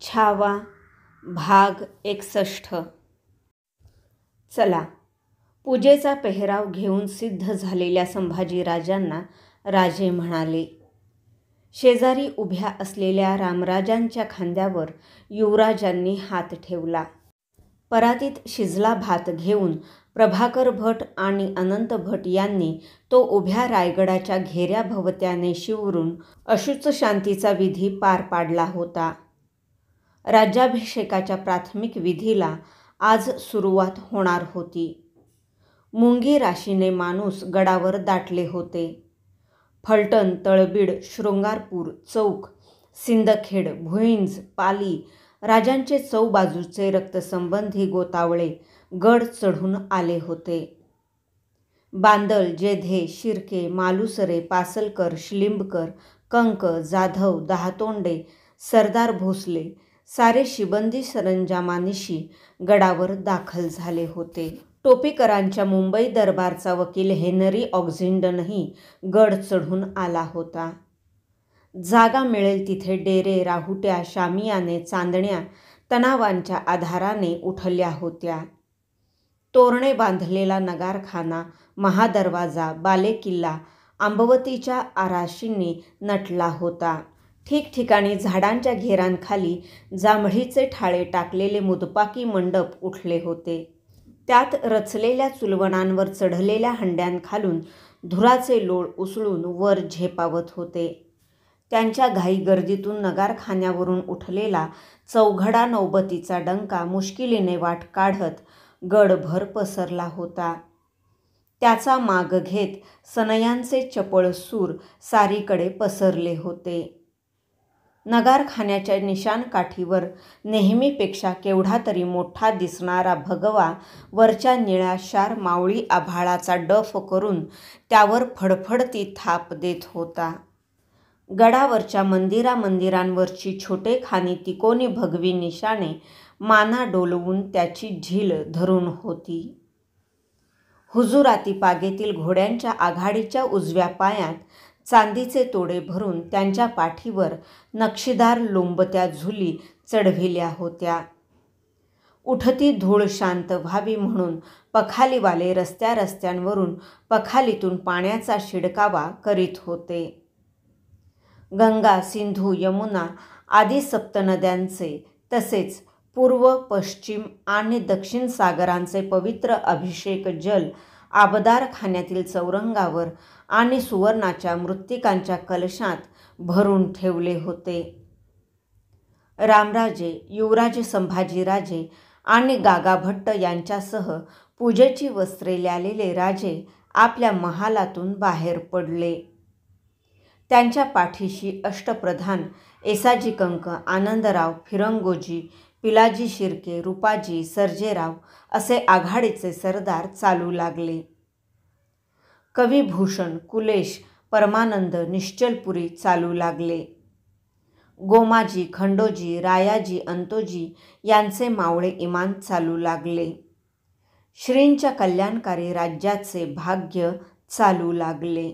छावा भाग 61. चला, पूजेचा पेहराव घेऊन सिद्ध झालेल्या संभाजीराजांना राजे म्हणाले. शेजारी उभ्या असलेल्या रामराजांच्या खांद्यावर युवराजांनी हात ठेवला. परातीत शिजला भात घेऊन प्रभाकर भट आणि अनंत भट यांनी तो उभ्या रायगडाच्या घेऱ्याभवत्याने शिवरून अशुच शांतीचा विधी पार पाडला होता. राज्याभिषेकाच्या प्राथमिक विधीला आज सुरुवात होणार होती. मुंगी राशीने माणूस गडावर दाटले होते. फलटण, तळबीड, शृंगारपूर, चौक, सिंदखेड, भुईंज, पाली राजांचे चौबाजूचे रक्तसंबंधी गोतावळे गड चढून आले होते. बांदल, जेधे, शिर्के, मालुसरे, पासलकर, शिलिंबकर, कंक, जाधव, दहातोंडे, सरदार भोसले सारे शिबंदी सरंजामानिशी गडावर दाखल झाले होते. टोपीकरांच्या मुंबई दरबारचा वकील हेनरी ऑक्झिंडनही गड चढून आला होता. जागा मिळेल तिथे डेरे, राहुट्या, शामियाने, चांदण्या तणावांच्या आधाराने उठल्या होत्या. तोरणे बांधलेला नगारखाना, महादरवाजा, बालेकिल्ला आंबवतीच्या आराशींनी नटला होता. ठिकठिकाणी झाडांच्या घेरांखाली जांभळीचे ठाळे टाकलेले मुदपाकी मंडप उठले होते. त्यात रचलेल्या चुलवणांवर चढलेल्या हंड्यांखालून धुराचे लोळ उसळून वर झेपावत होते. त्यांच्या घाईगर्दीतून नगारखान्यावरून उठलेला चौघडा नौबतीचा डंका मुश्किलीने वाट काढत गडभर पसरला होता. त्याचा माग घेत सनयांचे चपळ सूर सारीकडे पसरले होते. नगारखान्याच्या निशाणकाठीवर नेहमीपेक्षा केवढा तरी मोठा दिसणारा भगवा वरच्या निळ्याशार मावळी आभाळाचा डफ करून त्यावर फडफडती थाप देत होता. गडावरच्या मंदिरांवरची छोटेखानी तिकोनी भगवी निशाणे माना डोलवून त्याची झील धरून होती. हुजुराती पागेतील घोड्यांच्या आघाडीच्या उजव्या पायात चांदीचे तोडे भरून त्यांच्या पाठीवर नक्षीदार लोंबत्या झुली चढविल्या होत्या. उठती धूळ शांत व्हावी म्हणून पखालीवाले रस्त्यावरून पखालीतून पाण्याचा शिडकावा करीत होते. गंगा, सिंधू, यमुना आदी सप्तनद्यांचे तसेच पूर्व, पश्चिम आणि दक्षिण सागरांचे पवित्र अभिषेक जल आबदारखान्यातील चौरंगावर आणि सुवर्णाच्या मृत्तिकांच्या कलशात भरून ठेवले होते. रामराजे, युवराज संभाजीराजे आणि गागाभट्ट यांच्यासह पूजेची वस्त्रे ल्यालेले राजे आपल्या महालातून बाहेर पडले. त्यांच्या पाठीशी अष्टप्रधान येसाजी कंक, आनंदराव, फिरंगोजी, पिलाजी शिर्के, रूपाजी, सर्जेराव असे आघाडीचे सरदार चालू लागले. कविभूषण, कुलेश, परमानंद, निश्चलपुरी चालू लागले. गोमाजी, खंडोजी, रायाजी, अंतोजी यांचे मावळे इमान चालू लागले. श्रींच्या कल्याणकारी राज्याचे भाग्य चालू लागले.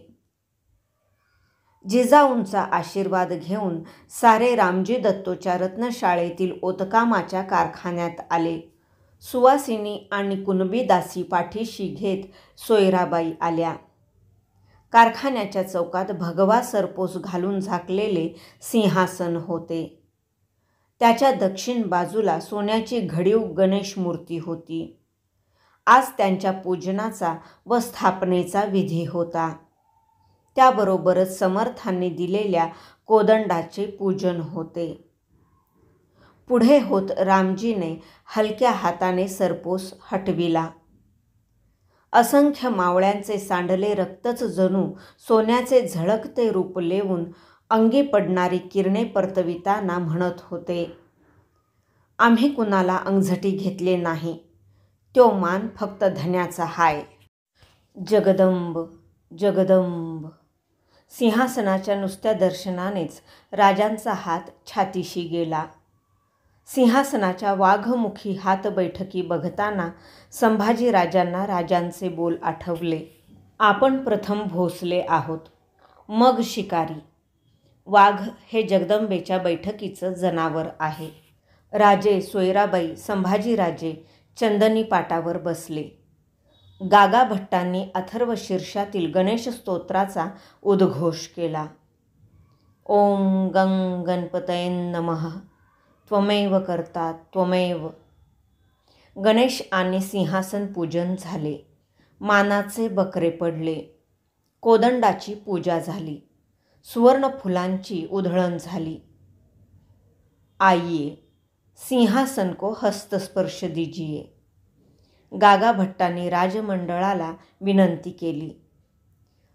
जिजाऊंचा आशीर्वाद घेऊन सारे रामजी दत्तोच्या रत्नशाळेतील ओतकामाच्या कारखान्यात आले. सुवासिनी आणि कुणबी दासी पाठीशी घेत सोयराबाई आल्या. कारखान्याच्या चौकात भगवा सरपोस घालून झाकलेले सिंहासन होते. त्याच्या दक्षिण बाजूला सोन्याची घडीव गणेश मूर्ती होती. आज त्यांच्या पूजनाचा व स्थापनेचा विधी होता. त्याबरोबरच समर्थांनी दिलेल्या कोदंडाचे पूजन होते. पुढे होत रामजीने हलक्या हाताने सरपोस हटविला. असंख्य मावळ्यांचे सांडले रक्तच जणू सोन्याचे झळकते रूप लेवून अंगी पडणारी किरणे परतविताना म्हणत होते, आम्ही कुणाला अंगझटी घेतले नाही. तो मान फक्त धन्याचा हाय. जगदंब जगदंब. सिंहासनाच्या नुसत्या दर्शनानेच राजांचा हात छातीशी गेला. सिंहासनाच्या वाघमुखी हातबैठकी बघताना संभाजीराजांना राजांचे बोल आठवले. आपण प्रथम भोसले आहोत, मग शिकारी. वाघ हे जगदंबेच्या बैठकीचं जनावर आहे. राजे सोयराबाई संभाजीराजे चंदनी पाटावर बसले. गागा भट्टांनी अथर्व शीर्षातील गणेश स्तोत्राचा उद्घोष केला. ओम गं गणपतये नमः त्वमेव कर्ता त्वमेव. गणेश आणि सिंहासन पूजन झाले. मानाचे बकरे पडले. कोदंडाची पूजा झाली. सुवर्ण फुलांची उधळण झाली. आइये सिंहासन को हस्तस्पर्श दीजिए. गागा भट्टांनी राजमंडळाला विनंती केली.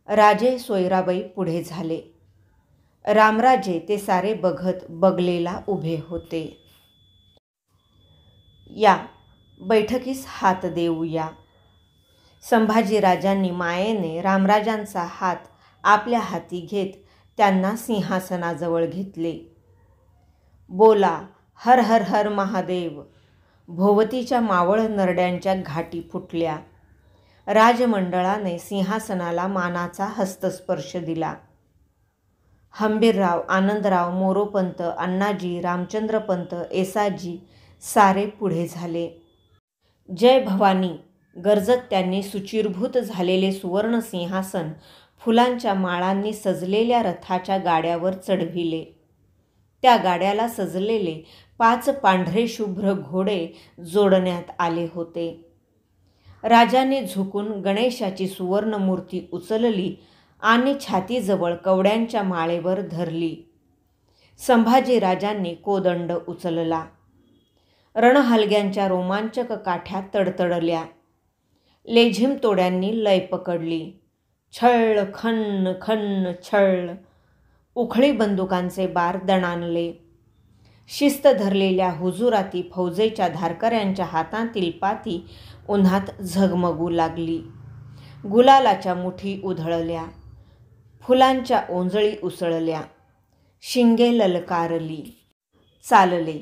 राजे सोयराबाई पुढे झाले. रामराजे ते सारे बघत बगलेला उभे होते. या बैठकीस हात देऊया. संभाजीराजांनी मायेने रामराजांचा हात आपल्या हाती घेत त्यांना सिंहासनाजवळ घेतले. बोला हर हर हर महादेव. भोवतीच्या मावळ नरड्यांच्या घाटी फुटल्या. राजमंडळाने सिंहासनाला मानाचा हस्तस्पर्श दिला. हंबीरराव, आनंदराव, मोरोपंत, अण्णाजी, रामचंद्रपंत, येसाजी सारे पुढे झाले. जय भवानी गर्जत त्यांनी सुचिरभूत झालेले सुवर्ण सिंहासन फुलांच्या माळांनी सजलेल्या रथाच्या गाड्यावर चढविले. त्या गाड्याला सजलेले 5 पांढरे शुभ्र घोडे जोडण्यात आले होते. राजांनी झुकून गणेशाची सुवर्ण मूर्ती उचलली आणि छातीजवळ कवड्यांच्या माळेवर धरली. संभाजीराजांनी कोदंड उचलला. रणहलग्यांच्या रोमांचक काठ्या तडतडल्या. लेझिम तोड्यांनी लय पकडली. छळ खन्न खन्न छळ. उखळी बंदुकांचे बार दणाणले. शिस्त धरलेल्या हुजुराती फौजेच्या धारकऱ्यांच्या हातातील पाती उन्हात झगमगू लागली. गुलालाच्या मुठी उधळल्या. फुलांच्या ओंजळी उसळल्या. शिंगे ललकारली. चालले.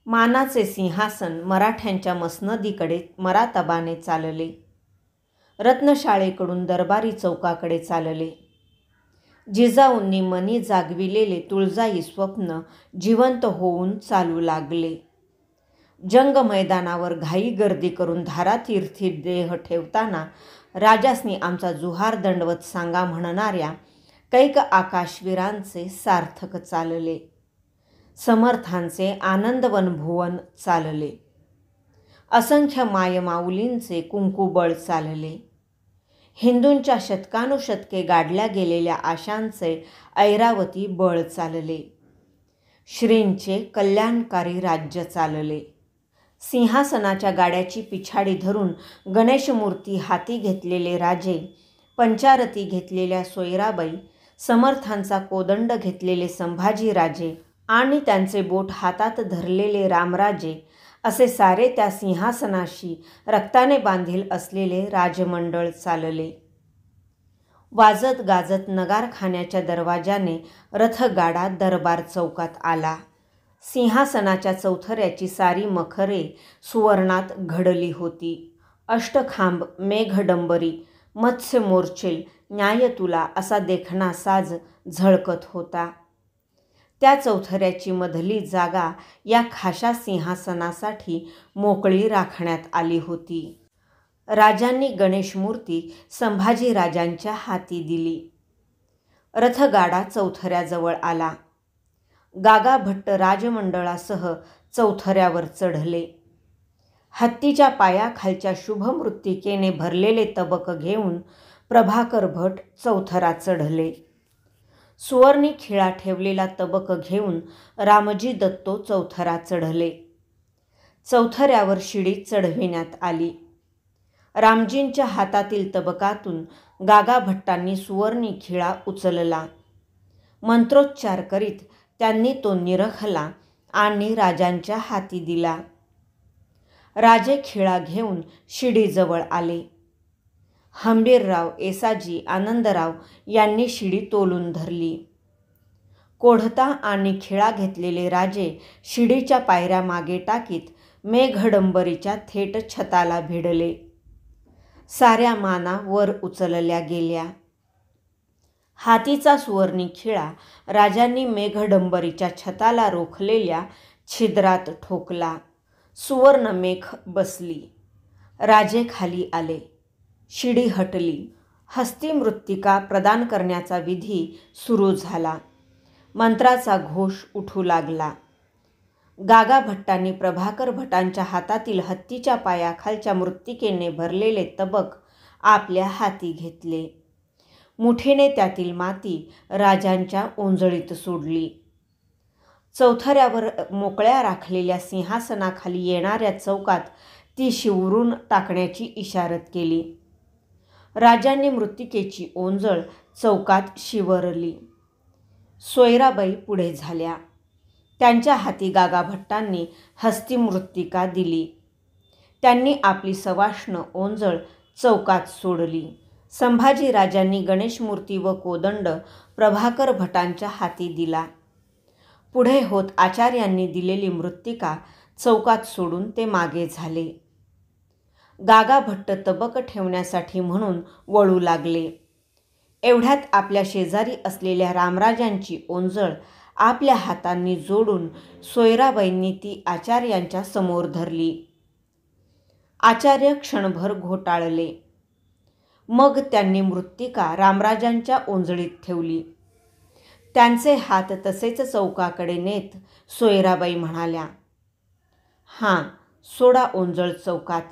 मानाचे सिंहासन मराठ्यांच्या मसनदीकडे मरातबाने चालले. रत्नशाळेकडून दरबारी चौकाकडे चालले. जिजाऊंनी मनी जागविलेले तुळजाई स्वप्न जिवंत होऊन चालू लागले. जंग मैदानावर घाई गर्दी करून धारातीर्थी देह ठेवताना राजासनी आमचा जुहार दंडवत सांगा म्हणणाऱ्या कैक आकाशवीरांचे सार्थक चालले. समर्थांचे आनंदवन भुवन चालले. असंख्य मायमाऊलींचे कुंकुबळ चालले. हिंदूंच्या शतकानुशतके गाडल्या गेलेल्या आशांचे ऐरावती बळ चालले. श्रींचे कल्याणकारी राज्य चालले. सिंहासनाच्या गाड्याची पिछाडी धरून गणेशमूर्ती हाती घेतलेले राजे, पंचारती घेतलेल्या सोयराबाई, समर्थांचा कोदंड घेतलेले संभाजीराजे आणि त्यांचे बोट हातात धरलेले रामराजे असे सारे त्या सिंहासनाशी रक्ताने बांधील असलेले राजमंडळ चालले. वाजत गाजत नगारखान्याच्या दरवाजाने रथगाडा दरबार चौकात आला. सिंहासनाच्या चौथऱ्याची सारी मखरे सुवर्णात घडली होती. अष्टखांब, मेघडंबरी, मत्स्य मोर्चेल, न्यायतुला असा देखणा साज झळकत होता. त्या चौथऱ्याची मधली जागा या खाशा सिंहासनासाठी मोकळी राखण्यात आली होती. राजांनी गणेशमूर्ती संभाजीराजांच्या हाती दिली. रथगाडा चौथऱ्याजवळ आला. गागा भट्ट राजमंडळासह चौथऱ्यावर चढले. हत्तीच्या पायाखालच्या शुभमृत्तिकेने भरलेले तबक घेऊन प्रभाकर भट चौथरा चढले. सुवर्णी खिळा ठेवलेला तबक घेऊन रामजी दत्तो चौथरा चढले. चौथऱ्यावर शिडी चढविण्यात आली. रामजींच्या हातातील तबकातून गागा भट्टांनी सुवर्णी खिळा उचलला. मंत्रोच्चार करीत त्यांनी तो निरखला आणि राजांच्या हाती दिला. राजे खिळा घेऊन शिडीजवळ आले. हंबीरराव, येसाजी, आनंदराव यांनी शिडी तोलून धरली. कोढता आणि खिळा घेतलेले राजे शिडीच्या पायऱ्या मागे टाकीत मेघडंबरीच्या थेट छताला भिडले. साऱ्या माना वर उचलल्या गेल्या. हातीचा सुवर्णी खिळा राजांनी मेघडंबरीच्या छताला रोखलेल्या छिद्रात ठोकला. सुवर्णमेघ बसली. राजे खाली आले. शिडी हटली. हस्तिमृत्तिका प्रदान करण्याचा विधी सुरू झाला. मंत्राचा घोष उठू लागला. गागा भट्टांनी प्रभाकर भटांच्या हातातील हत्तीच्या पायाखालच्या मृत्तिकेने भरलेले तबक आपल्या हाती घेतले. मुठीने त्यातील माती राजांच्या ओंजळीत सोडली. चौथऱ्यावर मोकळ्या राखलेल्या सिंहासनाखाली येणाऱ्या चौकात ती शिवरून टाकण्याची इशारत केली. राजांनी मृत्तिकेची ओंजळ चौकात शिवरली. सोयराबाई पुढे झाल्या. त्यांच्या हाती गागा भट्टांनी हस्तिमृत्तिका दिली. त्यांनी आपली सवाष्ण ओंजळ चौकात सोडली. संभाजी राजांनी गणेशमूर्ती व कोदंड प्रभाकर भटांच्या हाती दिला. पुढे होत आचार्यांनी दिलेली मृत्तिका चौकात सोडून ते मागे झाले. गागा भट्ट तबक ठेवण्यासाठी म्हणून वळू लागले. एवढ्यात आपल्या शेजारी असलेल्या रामराजांची ओंजळ आपल्या हातांनी जोडून सोयराबाईंनी ती आचार्यांच्या समोर धरली. आचार्य क्षणभर घोटाळले. मग त्यांनी मृत्तिका रामराजांच्या ओंजळीत ठेवली. त्यांचे हात तसेच चौकाकडे नेत सोयराबाई म्हणाल्या, "हां, सोडा ओंजळ चौकात."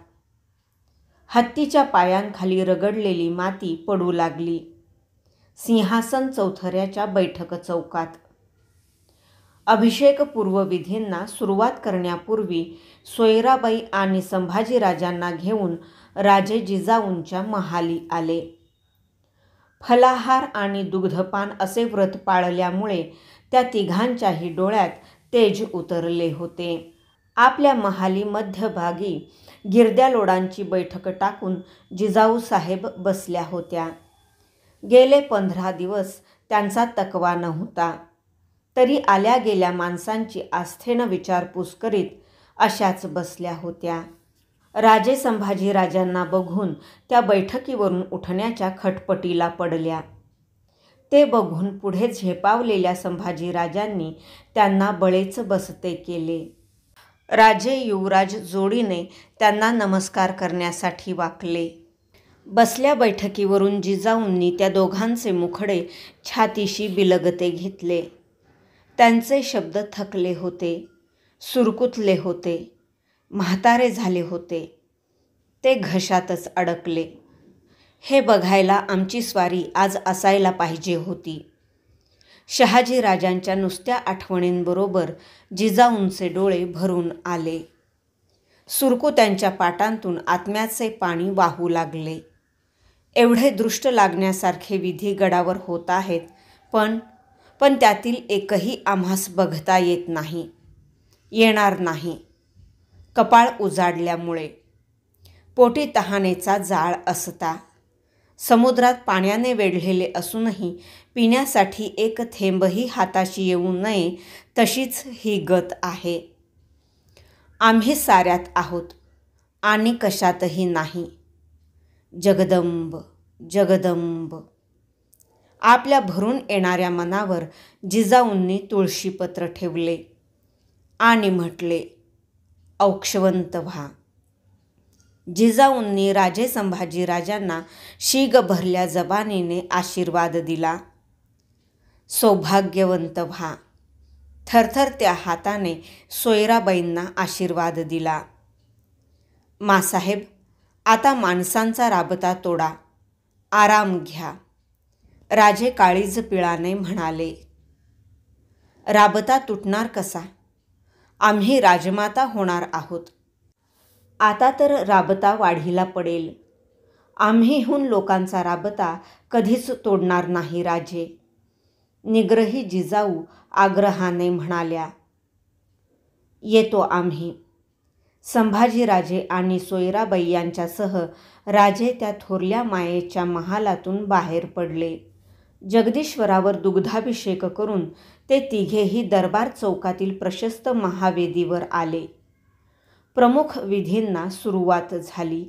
हत्तीच्या पायांखाली रगडलेली माती पडू लागली. सिंहासन चौथऱ्याच्या बैठक चौकात. अभिषेकपूर्व विधींना सुरुवात करण्यापूर्वी सोयराबाई आणि संभाजीराजांना घेऊन राजे जिजाऊंच्या महाली आले. फलाहार आणि दुग्धपान असे व्रत पाळल्यामुळे त्या तिघांच्याही डोळ्यात तेज उतरले होते. आपल्या महाली मध्यभागी गिरद्यालोडांची बैठक टाकून जिजाऊ साहेब बसल्या होत्या. गेले 15 दिवस त्यांचा तकवा नव्हता. तरी आल्या गेल्या माणसांची आस्थेनं विचारपूस करीत अशाच बसल्या होत्या. राजे संभाजीराजांना बघून त्या बैठकीवरून उठण्याच्या खटपटीला पडल्या. ते बघून पुढे झेपावलेल्या संभाजीराजांनी त्यांना बळेच बसते केले. राजे युवराज जोडीने त्यांना नमस्कार करण्यासाठी वाकले. बसल्या बैठकीवरून जिजाऊंनी त्या दोघांचे मुखडे छातीशी बिलगते घेतले. त्यांचे शब्द थकले होते, सुरकुतले होते, म्हातारे झाले होते. ते घशातच अडकले. हे बघायला आमची स्वारी आज असायला पाहिजे होती. शहाजीराजांच्या नुसत्या आठवणींबरोबर जिजाऊंचे डोळे भरून आले. सुरकू त्यांच्या पाटांतून आत्म्याचे पाणी वाहू लागले. एवढे दृष्ट लागण्यासारखे विधी गडावर होत आहेत, पण त्यातील एकही आम्हास बघता येत नाही, येणार नाही. कपाळ उजाडल्यामुळे. पोटी तहानेचा जाळ असता. समुद्रात पाण्याने वेढलेले असूनही पिण्यासाठी एक थेंबही हाताशी येऊ नये तशीच ही गत आहे. आम्ही साऱ्यात आहोत आणि कशातही नाही. जगदंब जगदंब. आपल्या भरून येणाऱ्या मनावर जिजाऊंनी तुळशीपत्र ठेवले आणि म्हटले, औक्षवंत व्हा. जिजाऊंनी राजे संभाजीराजांना शीग भरल्या जबानीने आशीर्वाद दिला. सौभाग्यवंत व्हा. थरथरत्या हाताने सोयराबाईंना आशीर्वाद दिला. मासाहेब, आता माणसांचा राबता तोडा, आराम घ्या. राजे काळीज पिळाने म्हणाले. राबता तुटणार कसा? आम्ही राजमाता होणार आहोत. आता तर राबता वाढीला पडेल. आम्हीहून लोकांचा राबता कधीच तोडणार नाही राजे. निग्रही जिजाऊ आग्रहाने म्हणाल्या. येतो आम्ही. संभाजीराजे आणि सोयराबाई यांच्यासह राजे त्या थोरल्या मायेच्या महालातून बाहेर पडले. जगदीश्वरावर दुग्धाभिषेक करून ते तिघेही दरबार चौकातील प्रशस्त महावेदीवर आले. प्रमुख विधींना सुरुवात झाली.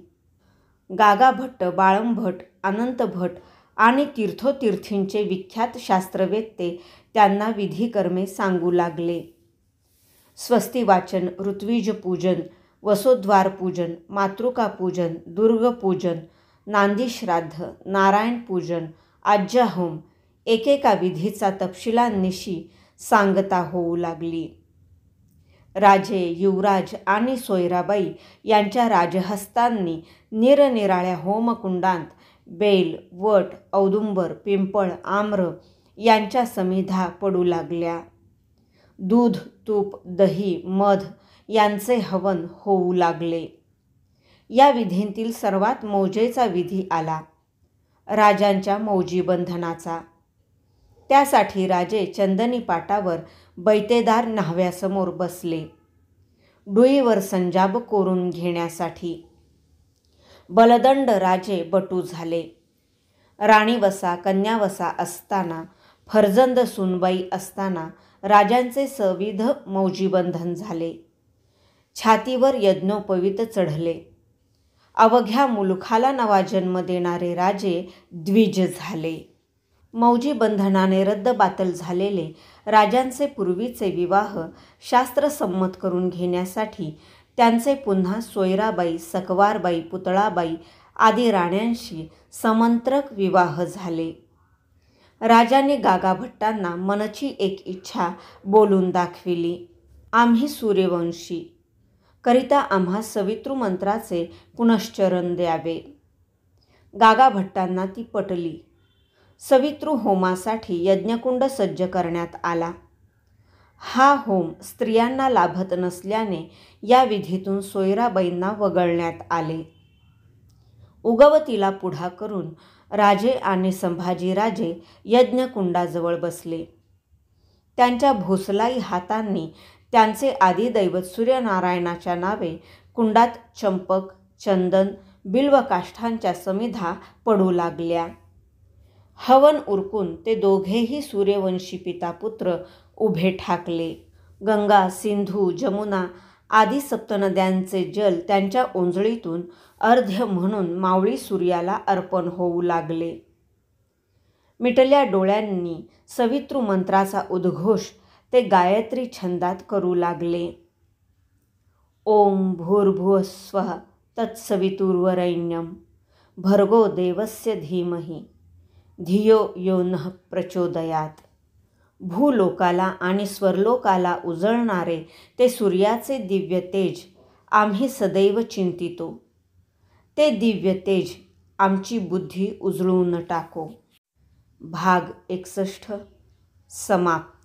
गागा भट्ट, बाळंभट, अनंत भट आणि तीर्थोतीर्थींचे विख्यात शास्त्रवेत्ते त्यांना विधिकर्मे सांगू लागले. स्वस्ती वाचन, ऋत्विज पूजन, वसोद्वार पूजन, मातृका पूजन, दुर्ग पूजन, नांदी श्राद्ध, नारायण पूजन, आज्या होम एकेका विधीचा तपशिलांनिशी सांगता होऊ लागली. राजे, युवराज आणि सोयराबाई यांच्या राजहस्तांनी निरनिराळ्या होमकुंडांत बेल, वट, औदुंबर, पिंपळ, आम्र यांच्या समिधा पडू लागल्या. दूध, तूप, दही, मध यांचे हवन होऊ लागले. या विधींतील सर्वात मौजेचा विधी आला, राजांच्या मौजीबंधनाचा. त्यासाठी राजे चंदनी पाटावर बैतेदार न्हाव्यासमोर बसले, डुईवर संजाब कोरून घेण्यासाठी. बलदंड राजे बटू झाले. राणीवसा, कन्यावसा असताना, फर्जंद सूनबाई असताना राजांचे सविध मौजीबंधन झाले. छातीवर यज्ञोपवीत चढले. अवघ्या मुलुखाला नवा जन्म देणारे राजे द्विज झाले. मौजीबंधनाने रद्दबातल झालेले राजांचे पूर्वीचे विवाह शास्त्रसंमत करून घेण्यासाठी त्यांचे पुन्हा सोयराबाई, सकवारबाई, पुतळाबाई आदी राण्यांशी समंत्रक विवाह झाले. राजाने गागाभट्टांना मनची एक इच्छा बोलून दाखविली. आम्ही सूर्यवंशी करिता आम्हा सवितृमंत्राचे पुनश्चरण द्यावे. गागाभट्टांना ती पटली. सवितृ होमासाठी यज्ञकुंड सज्ज करण्यात आला. हा होम स्त्रियांना लाभत नसल्याने या विधीतून सोयराबाईंना वगळण्यात आले. उगवतीला पुढा करून राजे आणि संभाजीराजे यज्ञकुंडाजवळ बसले. त्यांच्या भोसलाई हातांनी त्यांचे आदिदैवत सूर्यनारायणाच्या नावे कुंडात चंपक, चंदन, बिल्वकाष्ठांच्या समिधा पडू लागल्या. हवन उरकून ते दोघेही सूर्यवंशी पितापुत्र उभे ठाकले. गंगा, सिंधू, जमुना आदी सप्तनद्यांचे जल त्यांच्या ओंजळीतून अर्ध्य म्हणून मावळी सूर्याला अर्पण होऊ लागले. मिटल्या डोळ्यांनी सवितृ मंत्राचा उद्घोष ते गायत्री छंदात करू लागले. ओम भूर्भुवः स्वः तत्सवितुर्वरेण्यं भर्गो देवस्य धीमहि धियो यो नः प्रचोदयात्. भूलोकाला आणि स्वर्लोकाला उजळणारे ते सूर्याचे दिव्य तेज आम्ही सदैव चिंतितो. ते दिव्य तेज आमची बुद्धी उजळून टाको. भाग 61 समाप्त.